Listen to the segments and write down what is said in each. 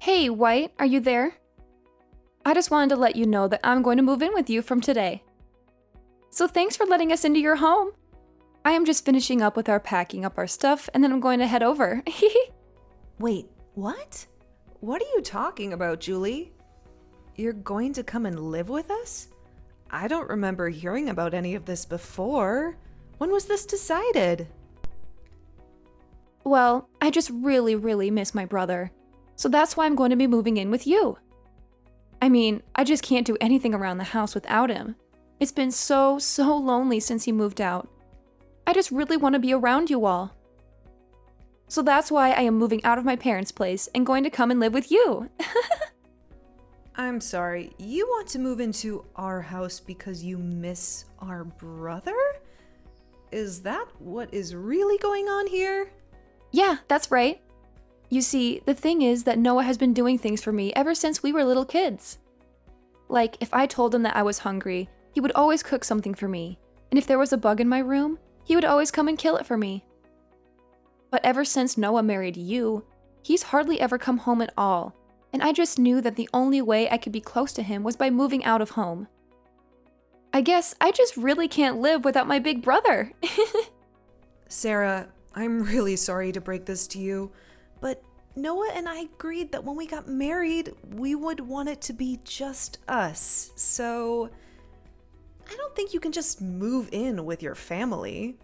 Hey, White, are you there? I just wanted to let you know that I'm going to move in with you from today. So thanks for letting us into your home. I am just finishing up with our packing up our stuff, and then I'm going to head over. Wait, what? What are you talking about, Julie? You're going to come and live with us? I don't remember hearing about any of this before. When was this decided? Well, I just really miss my brother. So that's why I'm going to be moving in with you. I mean, I just can't do anything around the house without him. It's been so lonely since he moved out. I just really want to be around you all. So that's why I am moving out of my parents' place and going to come and live with you. I'm sorry, you want to move into our house because you miss our brother? Is that what is really going on here? Yeah, that's right. You see, the thing is that Noah has been doing things for me ever since we were little kids. Like, if I told him that I was hungry, he would always cook something for me. And if there was a bug in my room, he would always come and kill it for me. But ever since Noah married you, he's hardly ever come home at all. And I just knew that the only way I could be close to him was by moving out of home. I guess I just really can't live without my big brother. Sarah, I'm really sorry to break this to you, but Noah and I agreed that when we got married, we would want it to be just us. So I don't think you can just move in with your family.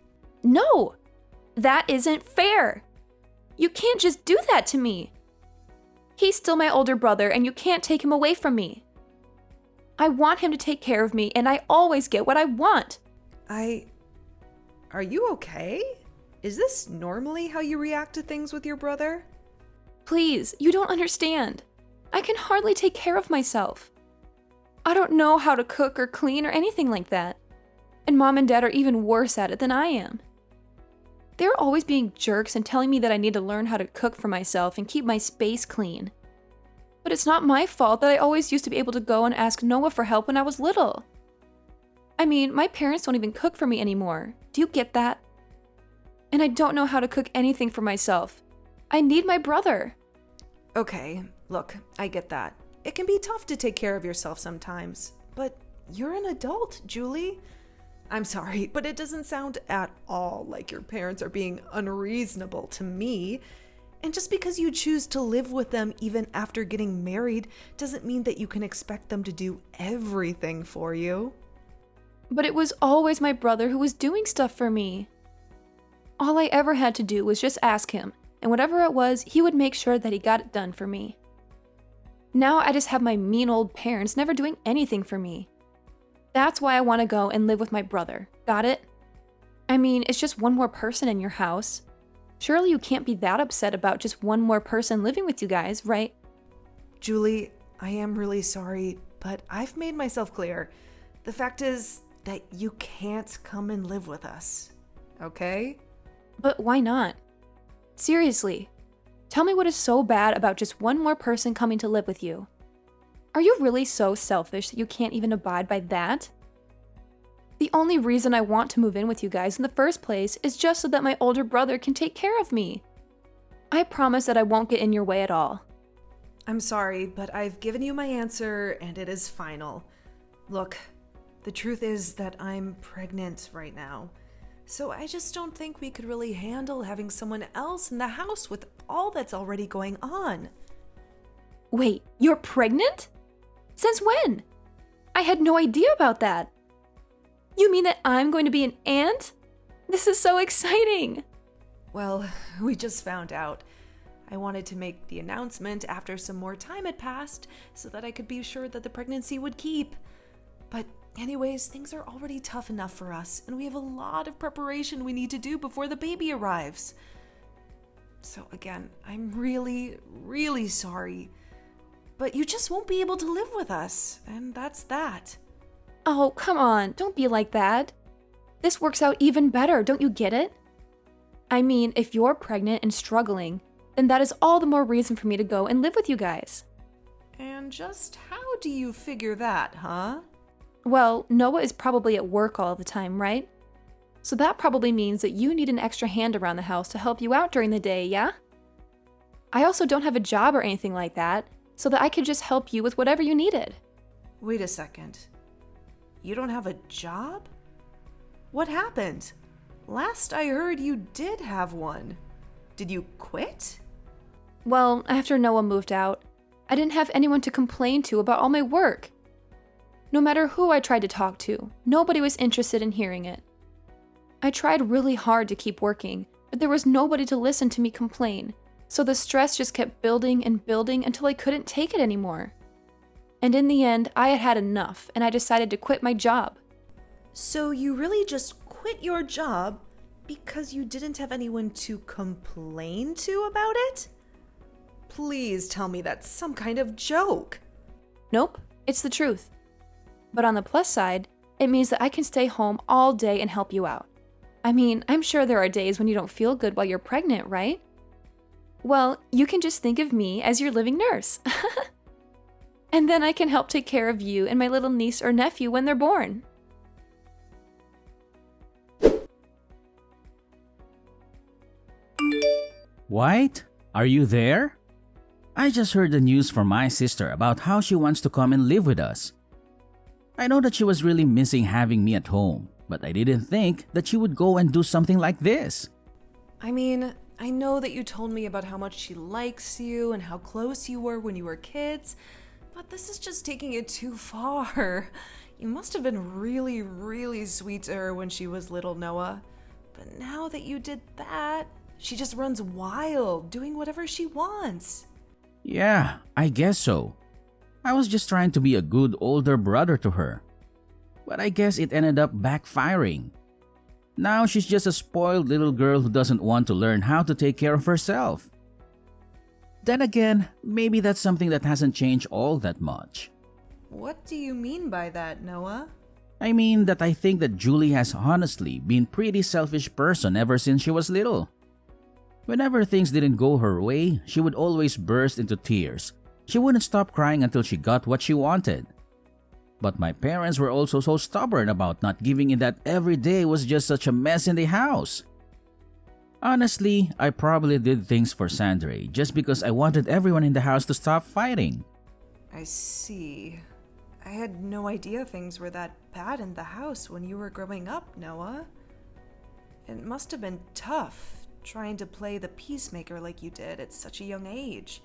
No, that isn't fair. You can't just do that to me. He's still my older brother and you can't take him away from me. I want him to take care of me and I always get what I want. Are you okay? Is this normally how you react to things with your brother? Please, you don't understand. I can hardly take care of myself. I don't know how to cook or clean or anything like that. And Mom and Dad are even worse at it than I am. They're always being jerks and telling me that I need to learn how to cook for myself and keep my space clean. But it's not my fault that I always used to be able to go and ask Noah for help when I was little. I mean, my parents don't even cook for me anymore. Do you get that? And I don't know how to cook anything for myself. I need my brother. Okay, look, I get that. It can be tough to take care of yourself sometimes, but you're an adult, Julie. I'm sorry, but it doesn't sound at all like your parents are being unreasonable to me. And just because you choose to live with them even after getting married doesn't mean that you can expect them to do everything for you. But it was always my brother who was doing stuff for me. All I ever had to do was just ask him, and whatever it was, he would make sure that he got it done for me. Now I just have my mean old parents never doing anything for me. That's why I want to go and live with my brother. Got it? I mean, it's just one more person in your house. Surely you can't be that upset about just one more person living with you guys, right? Julie, I am really sorry, but I've made myself clear. The fact is that you can't come and live with us, okay? But why not? Seriously, tell me what is so bad about just one more person coming to live with you. Are you really so selfish that you can't even abide by that? The only reason I want to move in with you guys in the first place is just so that my older brother can take care of me. I promise that I won't get in your way at all. I'm sorry, but I've given you my answer and it is final. Look, the truth is that I'm pregnant right now. So I just don't think we could really handle having someone else in the house with all that's already going on. Wait, you're pregnant? Since when? I had no idea about that. You mean that I'm going to be an aunt? This is so exciting. Well, we just found out. I wanted to make the announcement after some more time had passed so that I could be sure that the pregnancy would keep. But anyways, things are already tough enough for us, and we have a lot of preparation we need to do before the baby arrives. So again, I'm really sorry. But you just won't be able to live with us, and that's that. Oh, come on, don't be like that. This works out even better, don't you get it? I mean, if you're pregnant and struggling, then that is all the more reason for me to go and live with you guys. And just how do you figure that, huh? Well, Noah is probably at work all the time, right? So that probably means that you need an extra hand around the house to help you out during the day, yeah? I also don't have a job or anything like that, so that I could just help you with whatever you needed. Wait a second. You don't have a job? What happened? Last I heard you did have one. Did you quit? Well, after Noah moved out, I didn't have anyone to complain to about all my work. No matter who I tried to talk to, nobody was interested in hearing it. I tried really hard to keep working, but there was nobody to listen to me complain, so the stress just kept building and building until I couldn't take it anymore. And in the end, I had had enough, and I decided to quit my job. So you really just quit your job because you didn't have anyone to complain to about it? Please tell me that's some kind of joke. Nope, it's the truth. But on the plus side, it means that I can stay home all day and help you out. I mean, I'm sure there are days when you don't feel good while you're pregnant, right? Well, you can just think of me as your living nurse. And then I can help take care of you and my little niece or nephew when they're born. White, are you there? I just heard the news from my sister about how she wants to come and live with us. I know that she was really missing having me at home, but I didn't think that she would go and do something like this. I mean, I know that you told me about how much she likes you and how close you were when you were kids, but this is just taking it too far. You must have been really, really sweet to her when she was little, Noah. But now that you did that, she just runs wild, doing whatever she wants. Yeah, I guess so. I was just trying to be a good older brother to her. But I guess it ended up backfiring. Now she's just a spoiled little girl who doesn't want to learn how to take care of herself. Then again, maybe that's something that hasn't changed all that much. What do you mean by that, Noah? I mean that I think that Julie has honestly been a pretty selfish person ever since she was little. Whenever things didn't go her way, she would always burst into tears. She wouldn't stop crying until she got what she wanted. But my parents were also so stubborn about not giving in that every day was just such a mess in the house. Honestly, I probably did things for Sandre just because I wanted everyone in the house to stop fighting. I see. I had no idea things were that bad in the house when you were growing up, Noah. It must have been tough, trying to play the peacemaker like you did at such a young age.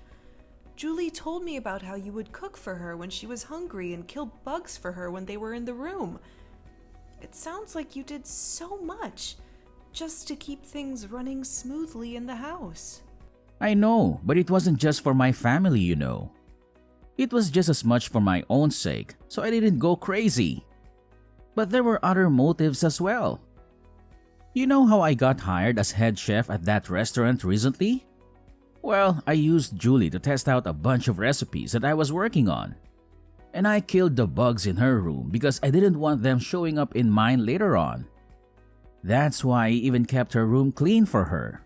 Julie told me about how you would cook for her when she was hungry and kill bugs for her when they were in the room. It sounds like you did so much just to keep things running smoothly in the house. I know, but it wasn't just for my family, you know. It was just as much for my own sake, so I didn't go crazy. But there were other motives as well. You know how I got hired as head chef at that restaurant recently? Well, I used Julie to test out a bunch of recipes that I was working on. And I killed the bugs in her room because I didn't want them showing up in mine later on. That's why I even kept her room clean for her.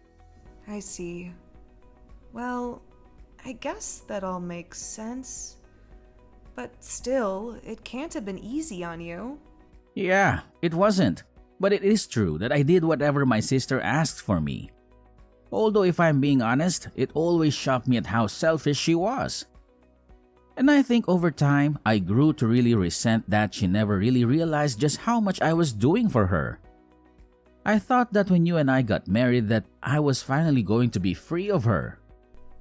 I see. Well, I guess that all makes sense. But still, it can't have been easy on you. Yeah, it wasn't. But it is true that I did whatever my sister asked for me. Although if I'm being honest, it always shocked me at how selfish she was. And I think over time, I grew to really resent that she never really realized just how much I was doing for her. I thought that when you and I got married that I was finally going to be free of her.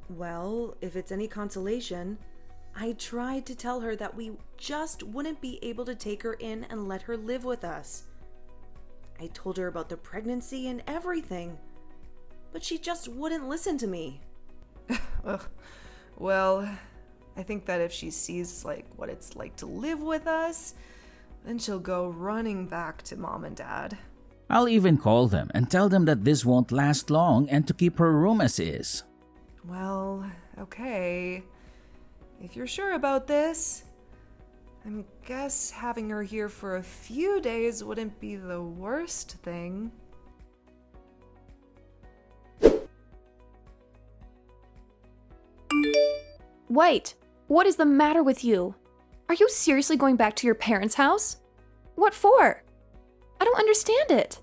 Well, if it's any consolation, I tried to tell her that we just wouldn't be able to take her in and let her live with us. I told her about the pregnancy and everything, but she just wouldn't listen to me. Well, I think that if she sees what it's like to live with us, then she'll go running back to mom and dad. I'll even call them and tell them that this won't last long and to keep her room as is. Well, okay. If you're sure about this, I guess having her here for a few days wouldn't be the worst thing. White, what is the matter with you? Are you seriously going back to your parents' house? What for? I don't understand it.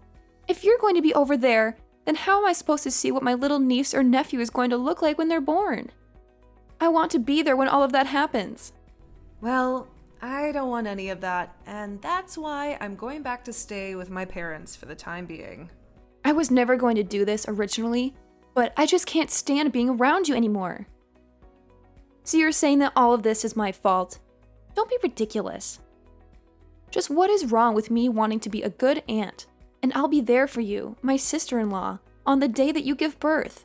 If you're going to be over there, then how am I supposed to see what my little niece or nephew is going to look like when they're born? I want to be there when all of that happens. Well, I don't want any of that, and that's why I'm going back to stay with my parents for the time being. I was never going to do this originally, but I just can't stand being around you anymore. So you're saying that all of this is my fault? Don't be ridiculous. Just what is wrong with me wanting to be a good aunt? And I'll be there for you, my sister-in-law, on the day that you give birth.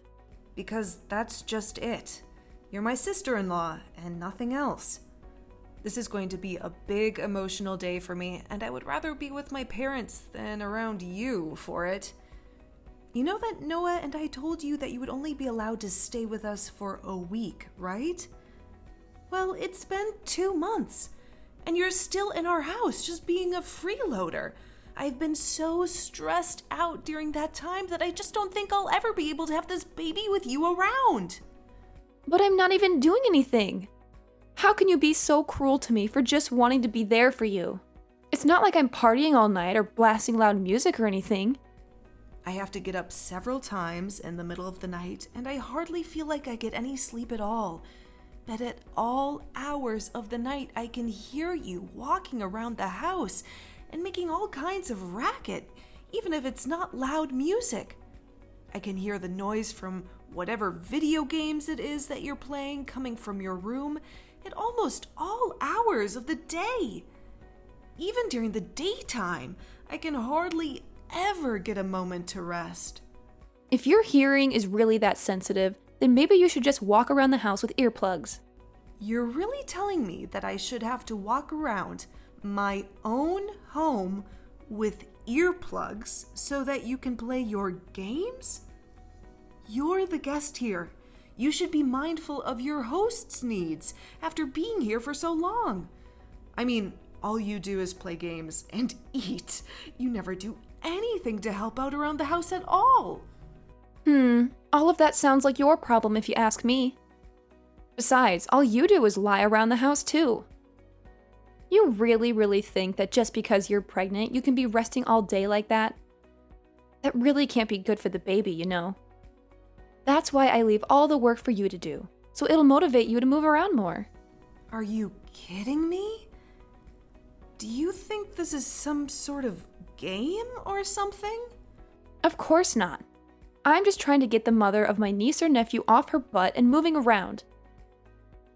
Because that's just it. You're my sister-in-law and nothing else. This is going to be a big emotional day for me, and I would rather be with my parents than around you for it. You know that Noah and I told you that you would only be allowed to stay with us for a week, right? Well, it's been 2 months, and you're still in our house just being a freeloader. I've been so stressed out during that time that I just don't think I'll ever be able to have this baby with you around. But I'm not even doing anything. How can you be so cruel to me for just wanting to be there for you? It's not like I'm partying all night or blasting loud music or anything. I have to get up several times in the middle of the night, and I hardly feel like I get any sleep at all. But at all hours of the night, I can hear you walking around the house and making all kinds of racket, even if it's not loud music. I can hear the noise from whatever video games it is that you're playing coming from your room at almost all hours of the day. Even during the daytime, I can hardly ever get a moment to rest. If your hearing is really that sensitive, then maybe you should just walk around the house with earplugs. You're really telling me that I should have to walk around my own home with earplugs so that you can play your games? You're the guest here. You should be mindful of your host's needs after being here for so long. I mean, all you do is play games and eat. You never do anything to help out around the house at all. All of that sounds like your problem if you ask me. Besides, all you do is lie around the house too. You really think that just because you're pregnant, you can be resting all day like that? That really can't be good for the baby, you know. That's why I leave all the work for you to do, so it'll motivate you to move around more. Are you kidding me? Do you think this is some sort of game or something? Of course not. I'm just trying to get the mother of my niece or nephew off her butt and moving around.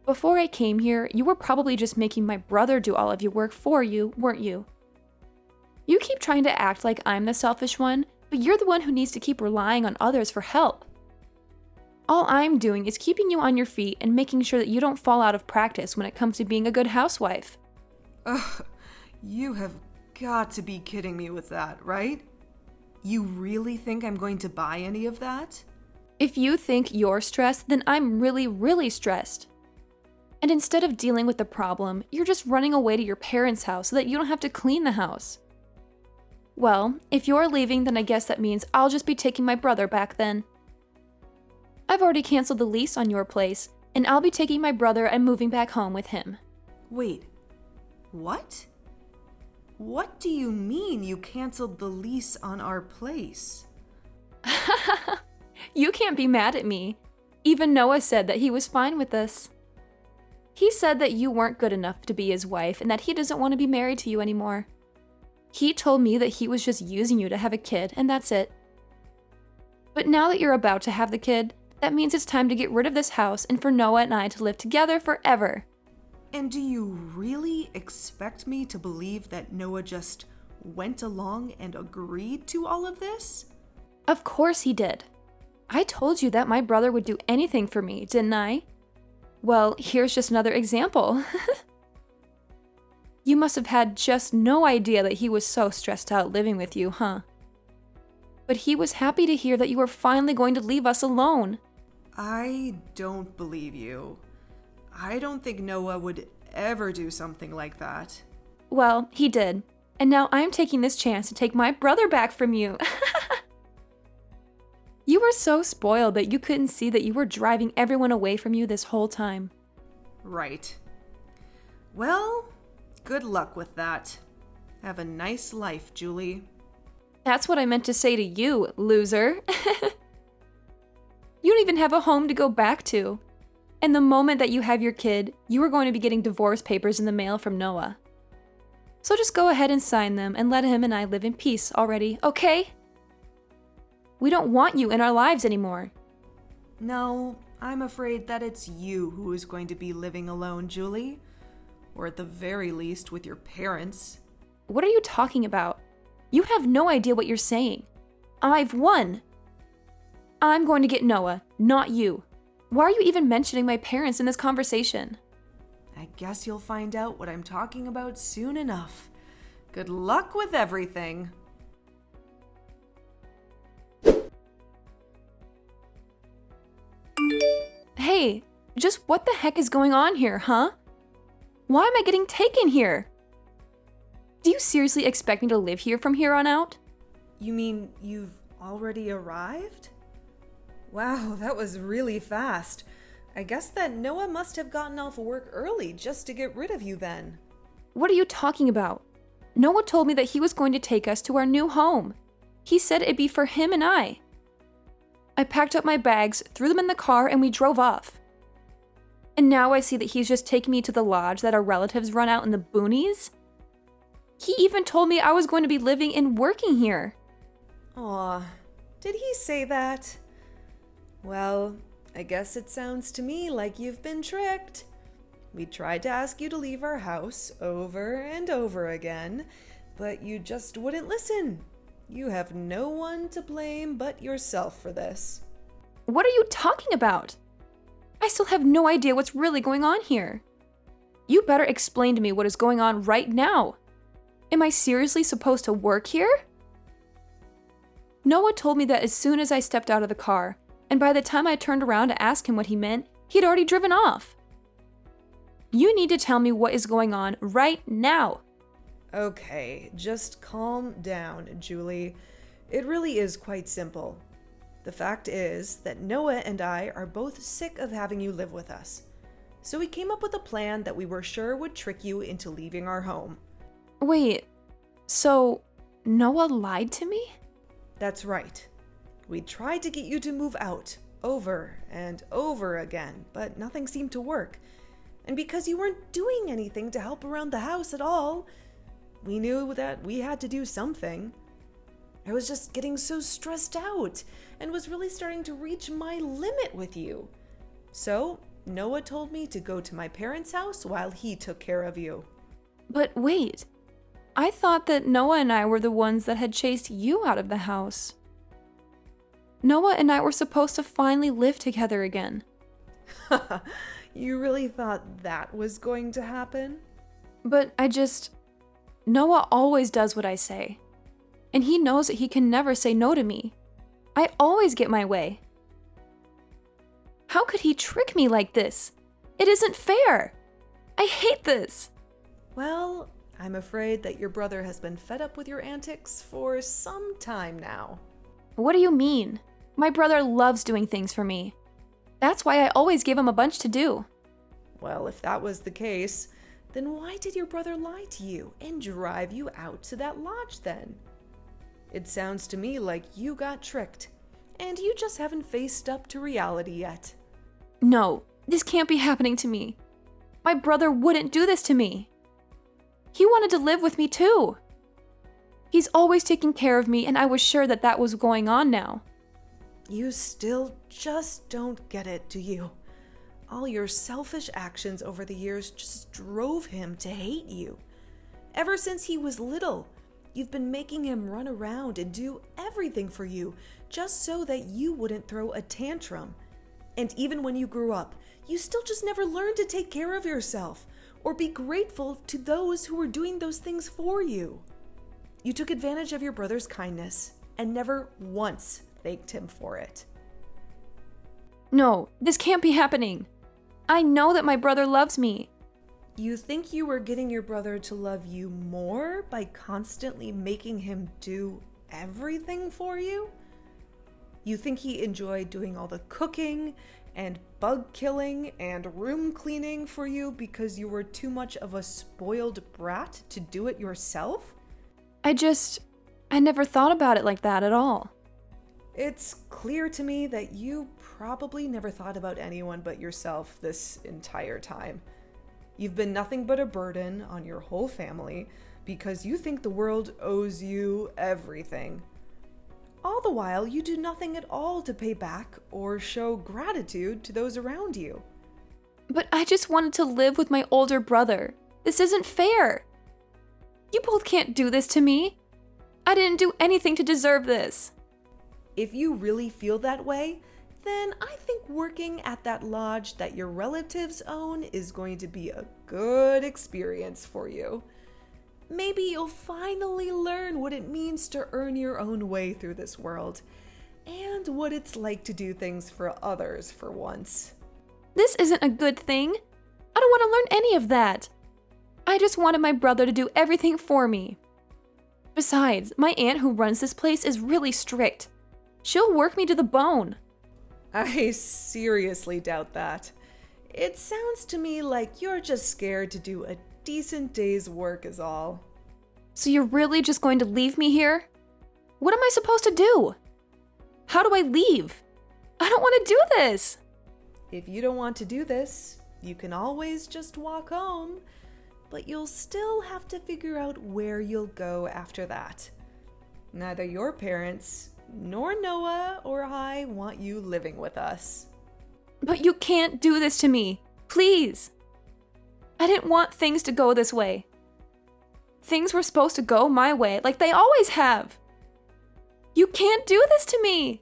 Before I came here, you were probably just making my brother do all of your work for you, weren't you? You keep trying to act like I'm the selfish one, but you're the one who needs to keep relying on others for help. All I'm doing is keeping you on your feet and making sure that you don't fall out of practice when it comes to being a good housewife. Ugh, you have got to be kidding me with that, right? You really think I'm going to buy any of that? If you think you're stressed, then I'm really stressed. And instead of dealing with the problem, you're just running away to your parents' house so that you don't have to clean the house. Well, if you're leaving, then I guess that means I'll just be taking my brother back then. I've already canceled the lease on your place, and I'll be taking my brother and moving back home with him. Wait, what? What do you mean you canceled the lease on our place? You can't be mad at me. Even Noah said that he was fine with this. He said that you weren't good enough to be his wife and that he doesn't want to be married to you anymore. He told me that he was just using you to have a kid, and that's it. But now that you're about to have the kid, that means it's time to get rid of this house and for Noah and I to live together forever. And do you really expect me to believe that Noah just went along and agreed to all of this? Of course he did. I told you that my brother would do anything for me, didn't I? Well, here's just another example. You must have had just no idea that he was so stressed out living with you, huh? But he was happy to hear that you were finally going to leave us alone. I don't believe you. I don't think Noah would ever do something like that. Well, he did. And now I'm taking this chance to take my brother back from you. You were so spoiled that you couldn't see that you were driving everyone away from you this whole time. Right. Well, good luck with that. Have a nice life, Julie. That's what I meant to say to you, loser. You don't even have a home to go back to. And the moment that you have your kid, you are going to be getting divorce papers in the mail from Noah. So just go ahead and sign them and let him and I live in peace already, okay? We don't want you in our lives anymore. No, I'm afraid that it's you who is going to be living alone, Julie. Or at the very least with your parents. What are you talking about? You have no idea what you're saying. I've won. I'm going to get Noah, not you. Why are you even mentioning my parents in this conversation? I guess you'll find out what I'm talking about soon enough. Good luck with everything. Hey, just what the heck is going on here, huh? Why am I getting taken here? Do you seriously expect me to live here from here on out? You mean you've already arrived? Wow, that was really fast. I guess that Noah must have gotten off work early just to get rid of you then. What are you talking about? Noah told me that he was going to take us to our new home. He said it'd be for him and I. I packed up my bags, threw them in the car, and we drove off. And now I see that he's just taking me to the lodge that our relatives run out in the boonies? He even told me I was going to be living and working here. Aw, did he say that? Well, I guess it sounds to me like you've been tricked. We tried to ask you to leave our house over and over again, but you just wouldn't listen. You have no one to blame but yourself for this. What are you talking about? I still have no idea what's really going on here. You better explain to me what is going on right now. Am I seriously supposed to work here? Noah told me that as soon as I stepped out of the car, and by the time I turned around to ask him what he meant, he'd already driven off. You need to tell me what is going on right now. Okay, just calm down, Julie. It really is quite simple. The fact is that Noah and I are both sick of having you live with us. So we came up with a plan that we were sure would trick you into leaving our home. Wait, so Noah lied to me? That's right. We tried to get you to move out over and over again, but nothing seemed to work. And because you weren't doing anything to help around the house at all, we knew that we had to do something. I was just getting so stressed out and was really starting to reach my limit with you. So Noah told me to go to my parents' house while he took care of you. But wait, I thought that Noah and I were the ones that had chased you out of the house. Noah and I were supposed to finally live together again. You really thought that was going to happen? But Noah always does what I say. And he knows that he can never say no to me. I always get my way. How could he trick me like this? It isn't fair. I hate this. Well, I'm afraid that your brother has been fed up with your antics for some time now. What do you mean? My brother loves doing things for me. That's why I always give him a bunch to do. Well, if that was the case, then why did your brother lie to you and drive you out to that lodge then? It sounds to me like you got tricked, and you just haven't faced up to reality yet. No, this can't be happening to me. My brother wouldn't do this to me. He wanted to live with me too. He's always taken care of me, and I was sure that that was going on now. You still just don't get it, do you? All your selfish actions over the years just drove him to hate you. Ever since he was little, you've been making him run around and do everything for you just so that you wouldn't throw a tantrum. And even when you grew up, you still just never learned to take care of yourself or be grateful to those who were doing those things for you. You took advantage of your brother's kindness and never once thanked him for it. No, this can't be happening. I know that my brother loves me. You think you were getting your brother to love you more by constantly making him do everything for you? You think he enjoyed doing all the cooking and bug killing and room cleaning for you because you were too much of a spoiled brat to do it yourself? I never thought about it like that at all. It's clear to me that you probably never thought about anyone but yourself this entire time. You've been nothing but a burden on your whole family because you think the world owes you everything. All the while, you do nothing at all to pay back or show gratitude to those around you. But I just wanted to live with my older brother. This isn't fair. You both can't do this to me. I didn't do anything to deserve this. If you really feel that way, then I think working at that lodge that your relatives own is going to be a good experience for you. Maybe you'll finally learn what it means to earn your own way through this world, and what it's like to do things for others for once. This isn't a good thing. I don't want to learn any of that. I just wanted my brother to do everything for me. Besides, my aunt who runs this place is really strict. She'll work me to the bone. I seriously doubt that. It sounds to me like you're just scared to do a decent day's work is all. So you're really just going to leave me here? What am I supposed to do? How do I leave? I don't want to do this. If you don't want to do this, you can always just walk home, but you'll still have to figure out where you'll go after that. Neither your parents nor Noah or I want you living with us. But you can't do this to me. Please. I didn't want things to go this way. Things were supposed to go my way, like they always have. You can't do this to me.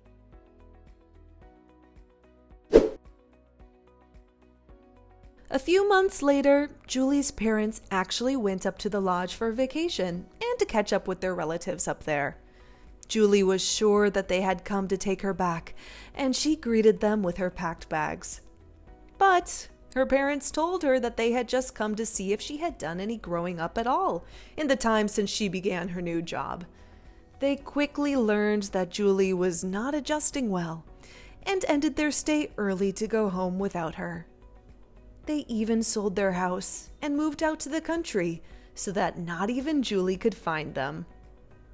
A few months later, Julie's parents actually went up to the lodge for vacation and to catch up with their relatives up there. Julie was sure that they had come to take her back, and she greeted them with her packed bags. But her parents told her that they had just come to see if she had done any growing up at all in the time since she began her new job. They quickly learned that Julie was not adjusting well and ended their stay early to go home without her. They even sold their house and moved out to the country so that not even Julie could find them.